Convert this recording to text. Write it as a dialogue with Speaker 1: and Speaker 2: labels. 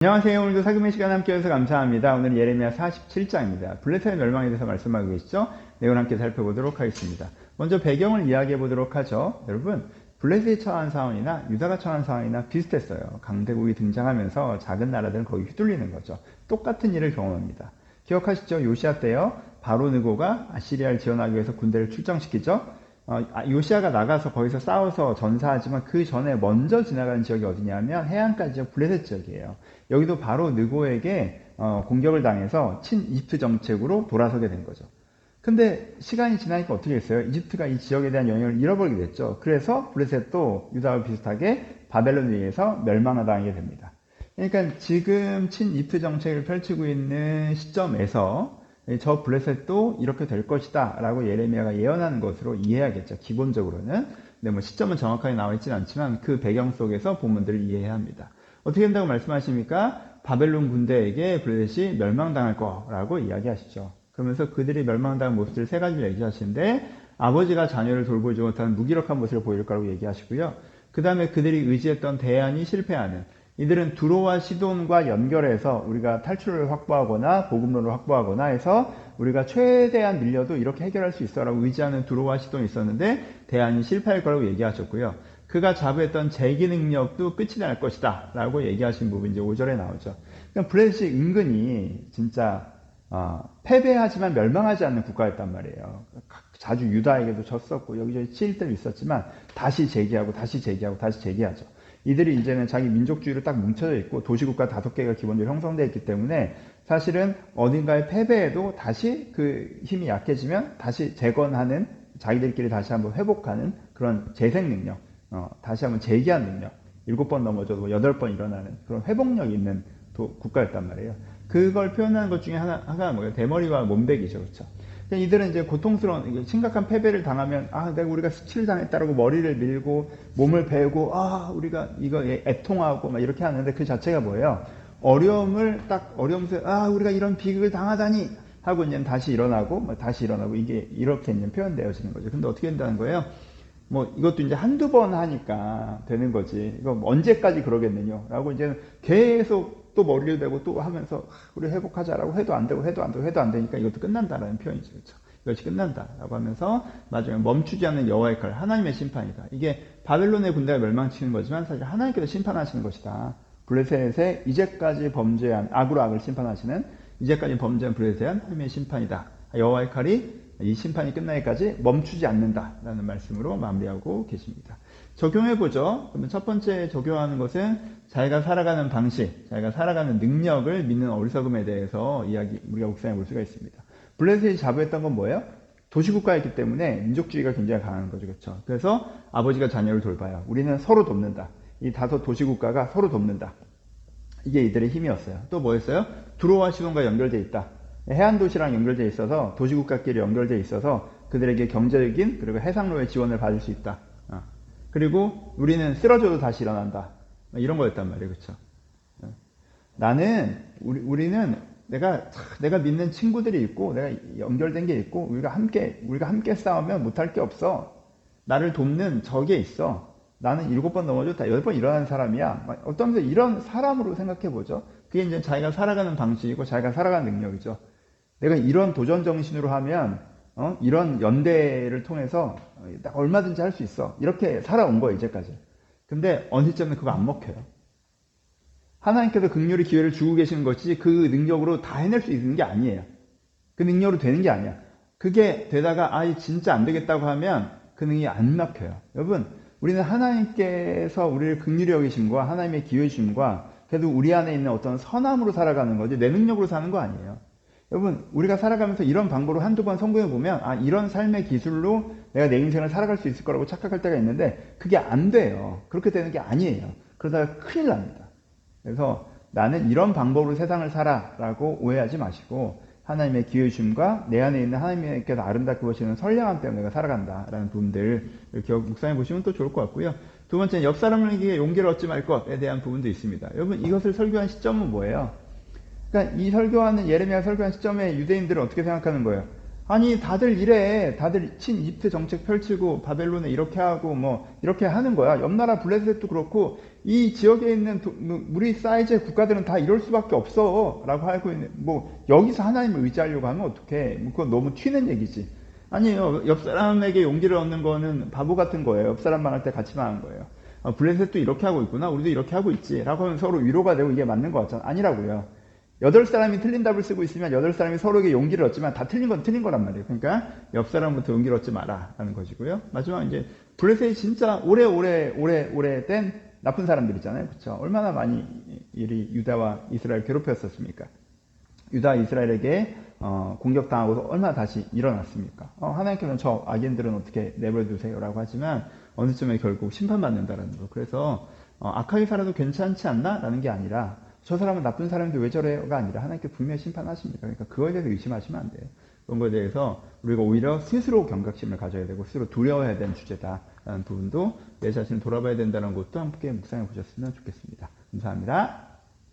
Speaker 1: 안녕하세요. 오늘도 사금의 시간 함께 해주셔서 감사합니다. 오늘 예레미야 47장입니다. 블레셋의 멸망에 대해서 말씀하고 계시죠? 내용 함께 살펴보도록 하겠습니다. 먼저 배경을 이야기해 보도록 하죠. 여러분, 블레셋이 처한 상황이나 유다가 처한 상황이나 비슷했어요. 강대국이 등장하면서 작은 나라들은 거의 휘둘리는 거죠. 똑같은 일을 경험합니다. 기억하시죠? 요시아 때요. 바로 느고가 아시리아를 지원하기 위해서 군대를 출정시키죠. 요시아가 나가서 거기서 싸워서 전사하지만 그 전에 먼저 지나가는 지역이 어디냐면 해안가 지역 블레셋 지역이에요. 여기도 바로 느고에게 공격을 당해서 친이집트 정책으로 돌아서게 된 거죠. 근데 시간이 지나니까 어떻게 했어요? 이집트가 이 지역에 대한 영향을 잃어버리게 됐죠. 그래서 블레셋도 유다와 비슷하게 바벨론에 의해서 멸망당하게 됩니다. 그러니까 지금 친이집트 정책을 펼치고 있는 시점에서 저 블레셋도 이렇게 될 것이다 라고 예레미야가 예언하는 것으로 이해해야겠죠. 기본적으로는. 근데 뭐 시점은 정확하게 나와 있지는 않지만 그 배경 속에서 본문들을 이해해야 합니다. 어떻게 된다고 말씀하십니까? 바벨론 군대에게 블레셋이 멸망당할 거라고 이야기하시죠. 그러면서 그들이 멸망당한 모습들 세 가지를 얘기하시는데 아버지가 자녀를 돌보지 못하는 무기력한 모습을 보일 거라고 얘기하시고요. 그 다음에 그들이 의지했던 대안이 실패하는, 이들은 두로와 시돈과 연결해서 우리가 탈출을 확보하거나 보급로를 확보하거나 해서 우리가 최대한 밀려도 이렇게 해결할 수 있어라고 의지하는 두로와 시돈이 있었는데 대안이 실패할 거라고 얘기하셨고요. 그가 자부했던 재기 능력도 끝이 날 것이다 라고 얘기하신 부분이 이제 5절에 나오죠. 그러니까 블레셋이 은근히 진짜 패배하지만 멸망하지 않는 국가였단 말이에요. 자주 유다에게도 졌었고 여기저기 치일 때도 있었지만 다시 재기하고 다시 재기하고 다시 재기하죠. 이들이 이제는 자기 민족주의로 딱 뭉쳐져 있고 도시국가 5개가 기본적으로 형성되어 있기 때문에 사실은 어딘가에 패배해도 다시 그 힘이 약해지면 다시 재건하는, 자기들끼리 다시 한번 회복하는 그런 재생 능력, 다시 한번 재기한 능력, 7번 넘어져도 8번 일어나는 그런 회복력 있는 국가였단 말이에요. 그걸 표현하는 것 중에 하나가 뭐예요? 대머리와 몸베기죠. 그렇죠? 이들은 이제 고통스러운, 심각한 패배를 당하면, 우리가 수치를 당했다라고 머리를 밀고, 몸을 베고, 우리가 이거 애통하고, 막 이렇게 하는데 그 자체가 뭐예요? 어려움에서, 우리가 이런 비극을 당하다니! 하고 이제 다시 일어나고, 다시 일어나고, 이게 이렇게 이제 표현되어지는 거죠. 근데 어떻게 된다는 거예요? 이것도 이제 한두 번 하니까 되는 거지. 이거 언제까지 그러겠느냐? 라고 이제 계속 또 머리를 대고 또 하면서 우리 회복하자라고 해도 안 되고 해도 안 되고 해도 안 되니까 이것도 끝난다라는 표현이죠. 그렇죠? 이것이 끝난다라고 하면서 마지막에 멈추지 않는 여호와의 칼, 하나님의 심판이다. 이게 바벨론의 군대가 멸망치는 거지만 사실 하나님께서 심판하시는 것이다. 블레셋의 이제까지 범죄한, 악으로 악을 심판하시는, 이제까지 범죄한 블레셋에 대한 하나님의 심판이다. 여호와의 칼이 이 심판이 끝나기까지 멈추지 않는다라는 말씀으로 마무리하고 계십니다. 적용해보죠. 그러면 첫 번째 적용하는 것은 자기가 살아가는 방식, 자기가 살아가는 능력을 믿는 어리석음에 대해서 우리가 묵상해 볼 수가 있습니다. 블레셋이 자부했던 건 뭐예요? 도시국가였기 때문에 민족주의가 굉장히 강한 거죠. 그렇죠? 그래서 아버지가 자녀를 돌봐요. 우리는 서로 돕는다. 이 5 도시국가가 서로 돕는다. 이게 이들의 힘이었어요. 또 뭐였어요? 두로와 시돈과 연결되어 있다. 해안 도시랑 연결되어 있어서, 도시국가끼리 연결되어 있어서 그들에게 경제적인 그리고 해상로의 지원을 받을 수 있다. 그리고 우리는 쓰러져도 다시 일어난다. 이런 거였단 말이에요. 그렇죠? 우리는 내가 믿는 친구들이 있고 내가 연결된 게 있고 우리가 함께 싸우면 못할 게 없어. 나를 돕는 적이 있어. 나는 7번 넘어졌다 8번 일어나는 사람이야. 어떤 데 이런 사람으로 생각해 보죠. 그게 이제 자기가 살아가는 방식이고 자기가 살아가는 능력이죠. 내가 이런 도전 정신으로 하면 이런 연대를 통해서 얼마든지 할 수 있어. 이렇게 살아온 거예요, 이제까지. 근데 어느 시점에 그거 안 먹혀요. 하나님께서 긍휼히 기회를 주고 계시는 것이 그 능력으로 다 해낼 수 있는 게 아니에요. 그 능력으로 되는 게 아니야. 그게 되다가 진짜 안 되겠다고 하면 그 능력이 안 먹혀요. 여러분, 우리는 하나님께서 우리를 긍휼히 여기심과 하나님의 기회 주심과 그래도 우리 안에 있는 어떤 선함으로 살아가는 거지 내 능력으로 사는 거 아니에요. 여러분, 우리가 살아가면서 이런 방법으로 한두 번 성공해 보면 이런 삶의 기술로 내가 내 인생을 살아갈 수 있을 거라고 착각할 때가 있는데 그게 안 돼요. 그렇게 되는 게 아니에요. 그러다가 큰일 납니다. 그래서 나는 이런 방법으로 세상을 살아라고 오해하지 마시고 하나님의 기회 주심과 내 안에 있는 하나님께서 아름답게 보시는 선량함 때문에 내가 살아간다라는 부분들 이렇게 묵상해 보시면 또 좋을 것 같고요. 두 번째는 옆 사람에게 용기를 얻지 말 것에 대한 부분도 있습니다. 여러분, 이것을 설교한 시점은 뭐예요? 그러니까 이 예레미야 설교한 시점에 유대인들은 어떻게 생각하는 거예요? 아니 다들 이래. 다들 친이집트 정책 펼치고 바벨론에 이렇게 하고 뭐 이렇게 하는 거야. 옆 나라 블레셋도 그렇고 이 지역에 있는 우리 사이즈의 국가들은 다 이럴 수밖에 없어 라고 하고 있는, 뭐 여기서 하나님을 의지하려고 하면 어떡해. 뭐 그건 너무 튀는 얘기지. 아니에요. 옆 사람에게 용기를 얻는 거는 바보 같은 거예요. 옆 사람 말할 때 같이 말하는 거예요. 블레셋도 이렇게 하고 있구나. 우리도 이렇게 하고 있지. 라고 하면 서로 위로가 되고 이게 맞는 것 같잖아. 아니라고요. 8사람이 틀린 답을 쓰고 있으면 8사람이 서로에게 용기를 얻지만 다 틀린 건 틀린 거란 말이에요. 그러니까 옆 사람부터 용기를 얻지 마라 라는 것이고요. 마지막 이제 블레셋이 진짜 오래된 나쁜 사람들이잖아요. 그렇죠? 얼마나 많이 유다와 이스라엘 괴롭혔었습니까? 유다 이스라엘에게 공격당하고서 얼마나 다시 일어났습니까? 하나님께서는 저 악인들은 어떻게 내버려두세요라고 하지만 어느 쯤에 결국 심판받는다라는 거. 그래서 악하게 살아도 괜찮지 않나? 라는 게 아니라 저 사람은 나쁜 사람인데 왜 저래요가 아니라 하나님께 분명히 심판하십니다. 그러니까 그거에 대해서 의심하시면 안 돼요. 그런 거에 대해서 우리가 오히려 스스로 경각심을 가져야 되고 스스로 두려워해야 되는 주제다라는 부분도 내 자신을 돌아봐야 된다는 것도 함께 묵상해 보셨으면 좋겠습니다. 감사합니다.